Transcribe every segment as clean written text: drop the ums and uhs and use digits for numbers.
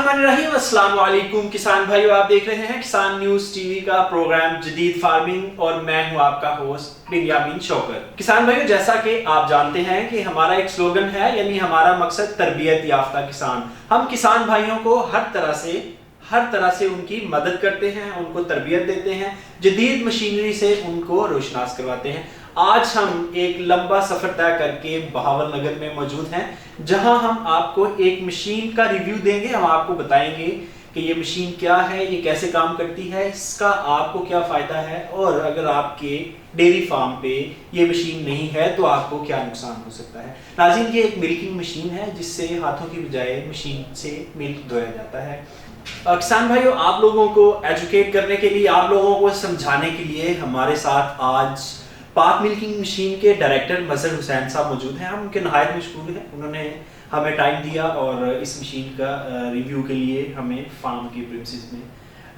बिस्मिल्लाहिर्रहमानिर्रहीम। अस्सलाम वालेकुम किसान भाइयों, आप देख रहे हैं किसान न्यूज़ टीवी का प्रोग्राम जदीद फार्मिंग और मैं हूं आपका होस्ट बिन्यामीन शौकत। किसान भाइयों, जैसा कि आप जानते हैं कि हमारा एक स्लोगन है, यानी हमारा मकसद तरबियत याफ्ता किसान। हम किसान भाइयों को हर तरह से उनकी मदद करते हैं, उनको तरबियत देते हैं, जदीद मशीनरी से उनको रोशनास करवाते हैं। आज हम एक लंबा सफर तय करके बहावल नगर में मौजूद हैं, जहां हम आपको एक मशीन का रिव्यू देंगे। हम आपको बताएंगे कि ये मशीन क्या है, ये कैसे काम करती है, इसका आपको क्या फ़ायदा है, और अगर आपके डेयरी फार्म पे ये मशीन नहीं है तो आपको क्या नुकसान हो सकता है। नाज़रीन, ये एक मिल्किंग मशीन है जिससे हाथों की बजाय मशीन से मिल्क धोया जाता है। किसान भाइयों, आप लोगों को एजुकेट करने के लिए, आप लोगों को समझाने के लिए हमारे साथ आज पाक मिल्किंग मशीन के डायरेक्टर मजहर हुसैन साहब मौजूद हैं। हम उनके नहायत मशगूल हैं, उन्होंने हमें टाइम दिया और इस मशीन का रिव्यू के लिए हमें फार्म के प्रिमिसेस में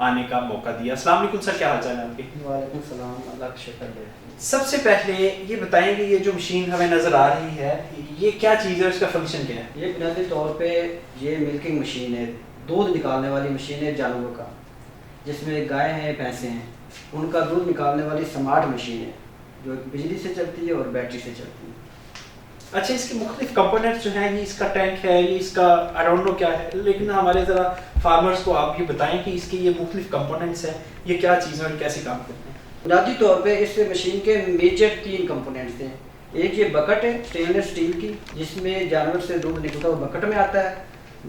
आने का मौका दिया। अस्सलाम वालेकुम सर, क्या हाल चाल है आपके? वालेकुम सलाम, अल्लाह का शुक्र है। सबसे पहले ये बताएं कि ये जो मशीन हमें नज़र आ रही है, ये क्या चीज़ है, उसका फंक्शन क्या है? ये बुनियादी तौर पे ये मिल्किंग मशीन है, दूध निकालने वाली मशीन है जानवरों का, जिसमें गाय हैं, भैंसें हैं, उनका दूध निकालने वाली स्मार्ट मशीन है जो बिजली से चलती है और बैटरी से चलती है। अच्छा, इसके मुख्तलिफ कंपोनेंट्स जो हैं, ये इसका टैंक है, ये इसका आई डोंट नो क्या है, लेकिन हमारे ज़रा फार्मर्स को आप ये बताएं कि इसके ये मुख्तलिफ कंपोनेंट्स हैं, ये क्या चीज़ें और कैसे काम करते हैं? बुनियादी तौर पे इस मशीन के मेजर 3 कंपोनेंट्स हैं। एक ये बकेट है स्टेनलेस स्टील की, जिसमें जानवर से दूध निकलता हुआ बकेट में आता है।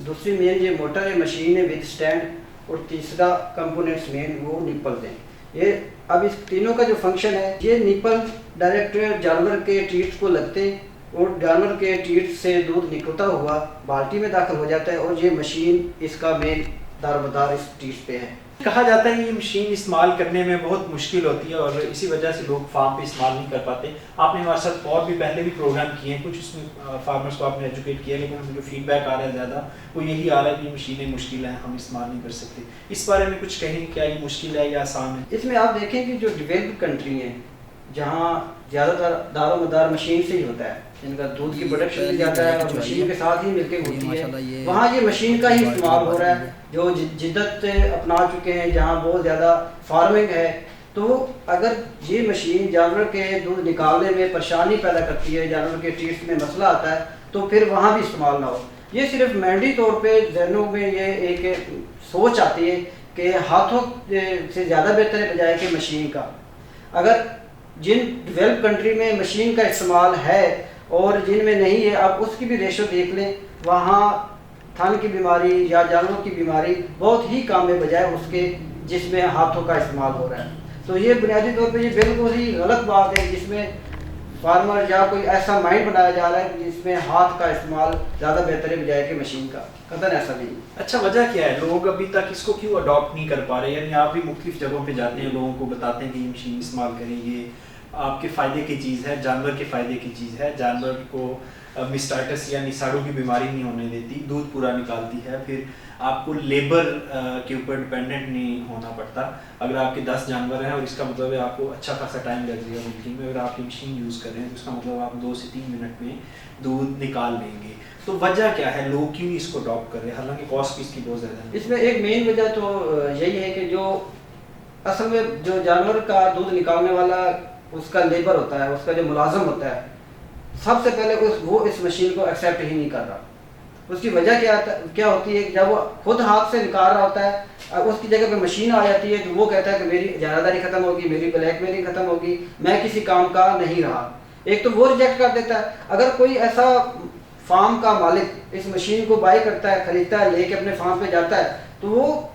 दूसरी मेन ये मोटर है, मशीन है विद स्टैंड, और तीसरा कंपोनेंट्स मेन वो निपल्स हैं। ये अब इस तीनों का जो फंक्शन है, ये निपल डायरेक्ट जानवर के टीथ को लगते हैं और जानवर के टीथ से दूध निकलता हुआ बाल्टी में दाखिल हो जाता है, और ये मशीन इसका मेन दारोमदार इस टीथ पे है। कहा जाता है कि ये मशीन इस्तेमाल करने में बहुत मुश्किल होती है और इसी वजह से लोग फार्म पे इस्तेमाल नहीं कर पाते। आपने हमारे साथ और भी पहले भी प्रोग्राम किए हैं, कुछ उसमें फार्मर्स को आपने एजुकेट किया, लेकिन हमें जो फीडबैक आ रहा है ज़्यादा वो यही आ रहा है कि ये मशीनें मुश्किल हैं, हम इस्तेमाल नहीं कर सकते। इस बारे में कुछ कहें, क्या ये मुश्किल है या आसान है? इसमें आप देखें कि जो डेवलप्ड कंट्री हैं, जहाँ ज़्यादातर दारोमदार मशीन से ही होता है, जिनका दूध की प्रोडक्शन भी ज़्यादा है और मशीन के साथ ही मिलकर होती है, वहाँ ये मशीन का ही इस्तेमाल हो रहा है। जो जिद्दत अपना चुके हैं, जहाँ बहुत ज़्यादा फार्मिंग है, तो अगर ये मशीन जानवर के दूध निकालने में परेशानी पैदा करती है, जानवर के टीथ में मसला आता है, तो फिर वहाँ भी इस्तेमाल ना हो। ये सिर्फ मैंडी तौर पे जहनों में ये एक सोच आती है कि हाथों से ज़्यादा बेहतर है बजाय कि मशीन का। अगर जिन डेवलप कंट्री में मशीन का इस्तेमाल है और जिनमें नहीं है, आप उसकी भी रेशो देख लें, वहाँ थन की बीमारी या जानवरों की बीमारी बहुत ही कम है बजाय उसके जिसमें हाथों का इस्तेमाल हो रहा है। तो ये बुनियादी तौर पे ये बिल्कुल ही गलत बात है, जिसमें फार्मर या कोई ऐसा माइंड बनाया जा रहा है जिसमें हाथ का इस्तेमाल ज़्यादा बेहतर है बजाय कि मशीन का। कतई ऐसा नहीं। अच्छा, वजह क्या है, लोग अभी तक इसको क्यों अडॉप्ट नहीं कर पा रहे? यानी आप भी मुख्तलिफ जगहों पे जाते हैं, लोगों को बताते हैं कि ये मशीन इस्तेमाल करें, ये आपके फ़ायदे की चीज़ है, जानवर के फ़ायदे की चीज़ है, जानवर को मिस्टाइटिस यानी साड़ू की बीमारी नहीं होने देती, दूध पूरा निकालती है, फिर आपको लेबर के ऊपर डिपेंडेंट नहीं होना पड़ता। अगर आपके 10 जानवर हैं और इसका मतलब है आपको अच्छा खासा टाइम लग जाएगा मिल्किंग में, अगर आप ये मशीन यूज़ कर रहे हैं तो इसका मतलब आप 2 से 3 मिनट में दूध निकाल लेंगे। तो वजह क्या है, लोग क्यों इसको अडॉप्ट कर रहे हैं, हालांकि कॉस्ट इसकी बहुत ज़्यादा है? इसमें एक मेन वजह तो यही है कि जो असल में जो जानवर का दूध निकालने वाला उसका लेबर होता है, उसका जो मुलाजम होता है, सबसे पहले वो इस मशीन को एक्सेप्ट ही नहीं कर रहा। उसकी वजह क्या होती है, जब वो खुद हाथ से निकाल रहा होता है, अब उसकी जगह पे मशीन आ जाती है तो वो कहता है कि मेरी ज़्यादादारी ख़त्म होगी, मेरी ब्लैकमेलिंग ख़त्म होगी, मैं किसी काम का नहीं रहा। एक तो वो रिजेक्ट कर देता है। अगर कोई ऐसा फार्म का मालिक इस मशीन को बाय करता है, खरीदता है, लेके अपने फार्म पे जाता है, तो वो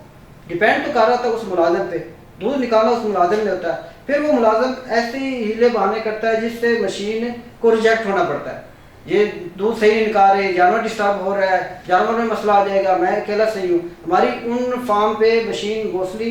डिपेंड तो कर रहा था उस मुलाजिम पे, दूध निकालना उस मुलाजिम ने होता है। फिर वो मुलाजिम ऐसे हीले बहाने करता है जिससे मशीन को रिजेक्ट होना पड़ता है। ये दूध सही नहीं निकाल रहे, जानवर डिस्टर्ब हो रहा है, जानवर में मसला आ जाएगा, मैं अकेला सही हूँ। हमारी उन फार्म पे मशीन मोस्टली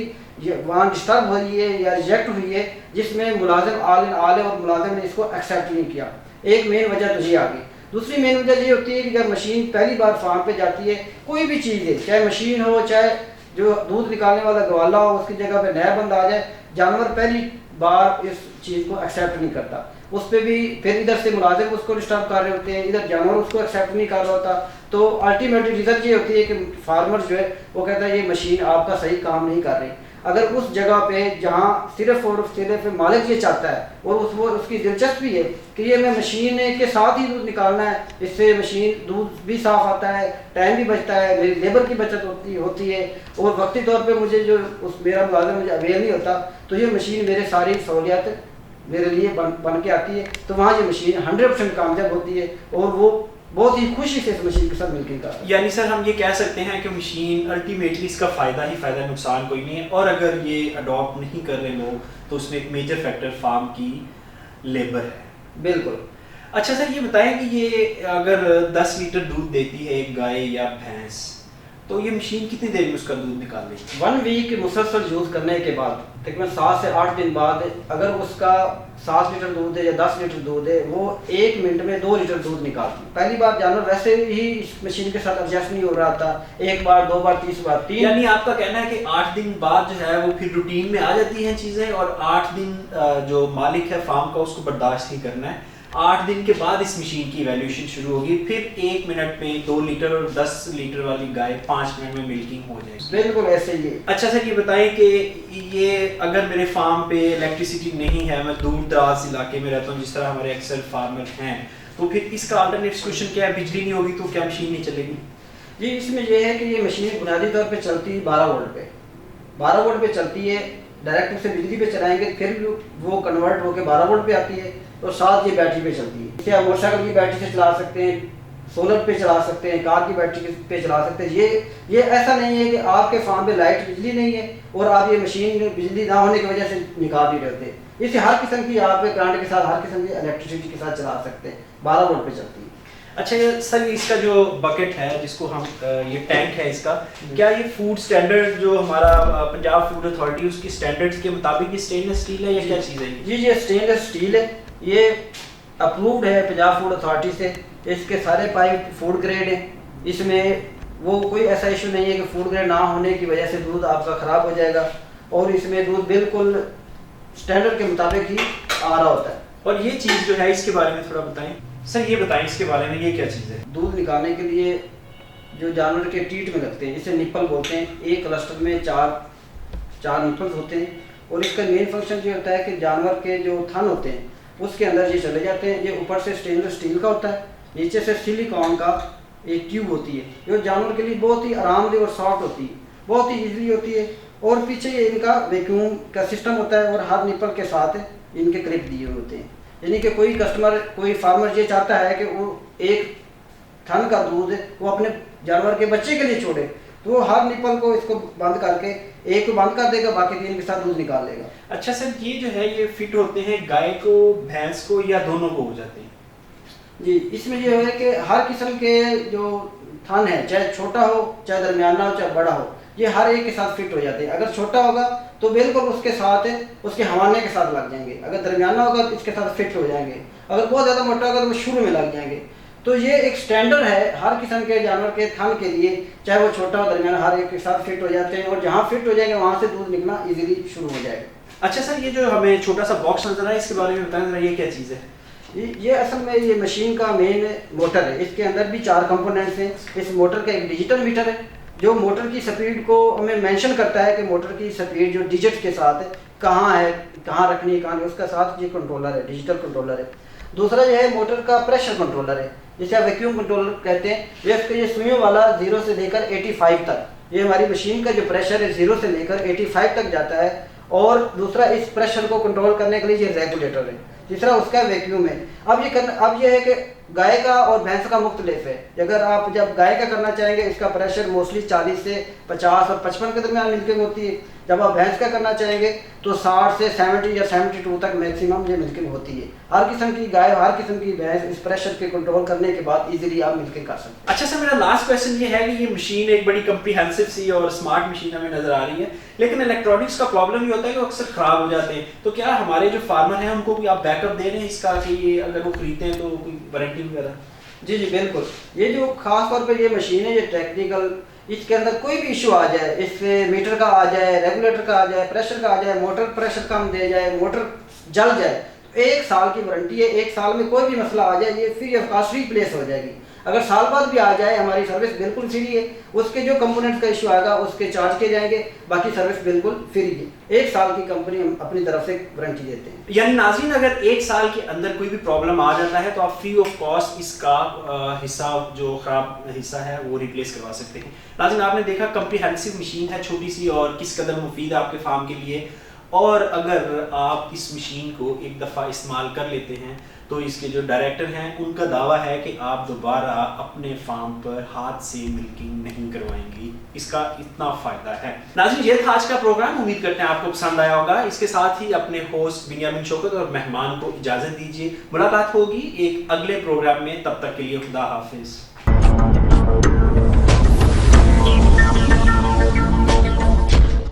वहाँ डिस्टर्ब हो रही है या रिजेक्ट हुई है, जिसमें मुलाजिम आले और मुलाजिम ने इसको एक्सेप्ट नहीं किया। एक मेन वजह तो ये आ गई। दूसरी मेन वजह ये होती है कि जब मशीन पहली बार फार्म पे जाती है, कोई भी चीज़ है, चाहे मशीन हो, चाहे जो दूध निकालने वाला ग्वाला हो, उसकी जगह पे नया बंदा आ जाए, जानवर पहली बार इस चीज़ को एक्सेप्ट नहीं करता। उस पर भी फिर इधर से मुलाजिम उसको डिस्टर्ब कर रहे होते हैं, इधर जानवर उसको एक्सेप्ट नहीं कर रहा होता। तो अल्टीमेटली रिजल्ट ये होती है कि फार्मर जो है वो कहता है ये मशीन आपका सही काम नहीं कर रही। अगर उस जगह पे जहाँ सिर्फ और सिर्फ मालिक ये चाहता है और उसकी दिलचस्पी है कि ये मैं मशीन के साथ ही दूध निकालना है, इससे मशीन दूध भी साफ आता है, टाइम भी बचता है, मेरी लेबर की बचत होती है और वक्ती तौर पे मुझे जो उस मेरा मुलाजिम मुझे अवेयर नहीं होता, तो ये मशीन मेरे सारी सहूलियात मेरे लिए बन के आती है। तो वहाँ ये मशीन 100% कामयाब होती है और वो बहुत ही खुशी से इस मशीन के साथ मिलकर करता है। यानी सर हम ये कह सकते हैं कि मशीन अल्टीमेटली इसका फ़ायदा ही फ़ायदा, नुकसान कोई नहीं है। और अगर ये अडॉप्ट नहीं कर रहे लोग तो उसमें एक मेजर फैक्टर फार्म की लेबर है। बिल्कुल। अच्छा सर ये बताएं कि ये अगर 10 लीटर दूध देती है एक गाय या भैंस, तो ये मशीन कितनी देर में उसका दूध निकाल लेगी? 1 वीक मुसलसल यूज़ करने के बाद तकरीबन 7 से 8 दिन बाद अगर उसका 7 लीटर दूध है या 10 लीटर दूध है, वो 1 मिनट में 2 लीटर दूध निकालती है। पहली बार जानवर वैसे ही इस मशीन के साथ एडजस्ट नहीं हो रहा था, 1 बार 2 बार 3 बार 3। यानी आपका कहना है कि 8 दिन बाद जो है वो फिर रूटीन में आ जाती हैं चीज़ें, और 8 दिन जो मालिक है फार्म का उसको बर्दाश्त ही करना है। 8 दिन के बाद इस मशीन की इवैल्यूएशन शुरू होगी, फिर 1 मिनट में 2 लीटर और 10 लीटर वाली गाय 5 मिनट में मिल्किंग हो जाएगी। बिल्कुल ऐसे ही। अच्छा सर ये बताएं कि ये अगर मेरे फार्म पे इलेक्ट्रिसिटी नहीं है, मैं दूर दराज इलाके में रहता हूँ जिस तरह हमारे अक्सर फार्मर हैं, तो फिर इसका अल्टरनेट सोल्यूशन क्या है? बिजली नहीं होगी तो क्या मशीन नहीं चलेगी? जी इसमें यह है कि ये मशीन बुनियादी तौर पे चलती है 12 वोल्ट पे, 12 वोल्ट पे चलती है। डायरेक्ट उसे बिजली पे चलाएंगे फिर वो कन्वर्ट होकर 12 वोल्ट पे आती है और साथ ये बैटरी पे चलती है। इसे आप मोटरसाइकिल की बैटरी से चला सकते हैं, सोलर पे चला सकते हैं, कार की बैटरी पे चला सकते हैं। ये ऐसा नहीं है कि आपके फार्म पे लाइट बिजली नहीं है और आप ये मशीन बिजली ना होने की वजह से निकाल नहीं करते। इसे हर किस्म की आप करंट के साथ, हर किस्म की इलेक्ट्रिसिटी के साथ चला सकते हैं, 12 वोल्ट पे चलती है। अच्छा ये सर इसका जो बकेट है जिसको हम ये टैंक है इसका, क्या ये फूड स्टैंडर्ड जो हमारा पंजाब फूड अथॉरिटी उसकी स्टैंडर्ड्स के मुताबिक ये स्टेनलेस स्टील है या क्या चीज़ है? जी ये स्टेनलेस स्टील है, ये अप्रूव्ड है पंजाब फूड अथॉरिटी से। इसके सारे पाइप फूड ग्रेड हैं, इसमें वो कोई ऐसा इशू नहीं है कि फूड ग्रेड ना होने की वजह से दूध आपका ख़राब हो जाएगा, और इसमें दूध बिल्कुल स्टैंडर्ड के मुताबिक ही आ रहा होता है। और ये चीज़ जो है इसके बारे में थोड़ा बताएं सर, ये बताएं इसके बारे में, ये क्या चीज़ है? दूध निकालने के लिए जो जानवर के टीट में लगते हैं, इसे निप्पल बोलते हैं। एक क्लस्टर में चार निप्पल्स होते हैं और इसका मेन फंक्शन ये होता है कि जानवर के जो थन होते हैं उसके अंदर ये चले जाते हैं। ये ऊपर से स्टेनलेस स्टील का होता है, नीचे से सिलिकॉन का एक ट्यूब होती है जो जानवर के लिए बहुत ही आरामदेह और सॉफ्ट होती है, बहुत ही ईजिली होती है। और पीछे ये इनका वैक्यूम का सिस्टम होता है और हर निप्पल के साथ इनके क्लिप दिए हुए होते हैं। यानी कि कोई फार्मर ये चाहता है कि वो एक थन का दूध वो अपने जानवर के बच्चे के लिए छोड़े, तो वो हर निप्पल को इसको बंद करके एक को बंद कर देगा, बाकी 3 के साथ दूध निकाल लेगा। अच्छा सर ये जो है ये फिट होते हैं गाय को, भैंस को, या दोनों को हो जाते हैं? जी इसमें ये है कि हर किस्म के जो थन है, चाहे छोटा हो चाहे दरमियाना हो चाहे बड़ा हो, ये हर एक के साथ फिट हो जाते हैं। अगर छोटा होगा तो बिल्कुल उसके साथ उसके हवाने के साथ लग जाएंगे, अगर दरमियाना होगा तो इसके साथ फिट हो जाएंगे, अगर बहुत ज़्यादा मोटा होगा तो वो शुरू में लग जाएंगे। तो ये एक स्टैंडर्ड है हर किस्म के जानवर के थन के लिए, चाहे वो छोटा हो दरमियाना, हर एक के साथ फिट हो जाते हैं और जहाँ फिट हो जाएंगे वहाँ से दूध निकलना इजीली शुरू हो जाएगा। अच्छा सर ये जो हमें छोटा सा बॉक्स नजर आ रहा है इसके बारे में बताएं, ये क्या चीज़ है? ये असल में ये मशीन का मेन मोटर है। इसके अंदर भी 4 कंपोनेंट्स हैं। इस मोटर का एक डिजिटल मीटर है जो मोटर की स्पीड को हमें मेंशन करता है कि मोटर की स्पीड जो डिजिट के साथ कहाँ है, कहाँ रखनी है, कहाँ नहीं, उसका साथ ये कंट्रोलर है, डिजिटल कंट्रोलर है। दूसरा जो है मोटर का प्रेशर कंट्रोलर है, जिसे आप वैक्यूम कंट्रोलर कहते हैं। ये सुइयों वाला 0 से लेकर 85 तक, ये हमारी मशीन का जो प्रेशर है 0 से लेकर 85 तक जाता है। और दूसरा इस प्रेशर को कंट्रोल करने के लिए ये रेगुलेटर है। तीसरा उसका वैक्यूम है। अब ये है कि गाय का और भैंस का मुख्तलिफ है। अगर आप जब गाय का करना चाहेंगे इसका प्रेशर मोस्टली 40 से 50 और 55 के दरमियान मिल्किंग होती है। जब आप भैंस का करना चाहेंगे तो 60 से 70 या 72 तक मैक्सिमम ये मिल्किंग होती है। हर किस्म की गाय, हर किस्म की भैंस इस प्रेशर के कंट्रोल करने के बाद इजीली आप मिल्किंग कर सकते हैं। अच्छा सर मेरा लास्ट क्वेश्चन ये है कि ये मशीन एक बड़ी कम्प्रीहेंसिव सी और स्मार्ट मशीन हमें नजर आ रही है, लेकिन इलेक्ट्रॉनिक्स का प्रॉब्लम ये होता है कि वो अक्सर खराब हो जाते हैं। तो क्या हमारे जो फार्मर हैं उनको भी आप बैकअप दे रहे हैं इसका कि ये अगर वो खरीदते हैं तो कोई वारंटी वगैरह? जी बिल्कुल। ये जो खास तौर पर ये मशीन है, ये टेक्निकल इसके अंदर कोई भी इशू आ जाए, इससे मीटर का आ जाए, रेगुलेटर का आ जाए, प्रेशर का आ जाए, मोटर प्रेशर कम दे जाए, मोटर जल जाए, तो 1 साल की वारंटी है। 1 साल में कोई भी मसला आ जाए ये फ्री ऑफ कॉस्ट रिप्लेस हो जाएगी। अगर साल बाद भी आ जाए हमारी सर्विस बिल्कुल फ्री है। उसके जो कंपोनेंट का इशू आएगा उसके चार्ज किए जाएंगे, बाकी सर्विस बिल्कुल फ्री है। 1 साल की कंपनी हम अपनी तरफ से वारंटी देते हैं। यानी नाज़रीन, अगर 1 साल के अंदर कोई भी प्रॉब्लम आ जाता है तो आप फ्री ऑफ कॉस्ट इसका हिस्सा, जो खराब हिस्सा है वो रिप्लेस करवा सकते हैं। नाज़रीन, आपने देखा कम्प्रिहेंसिव मशीन है, छोटी सी, और किस कदर मुफीद है आपके फार्म के लिए। और अगर आप इस मशीन को एक दफ़ा इस्तेमाल कर लेते हैं तो इसके जो डायरेक्टर हैं उनका दावा है कि आप दोबारा अपने फार्म पर हाथ से मिल्किंग नहीं करवाएंगी। इसका इतना फ़ायदा है। नाज़रीन, ये था आज का प्रोग्राम। उम्मीद करते हैं आपको पसंद आया होगा। इसके साथ ही अपने होस्ट बिन्यामिन शौकत और मेहमान को इजाज़त दीजिए। मुलाकात होगी एक अगले प्रोग्राम में। तब तक के लिए खुदा हाफिज़।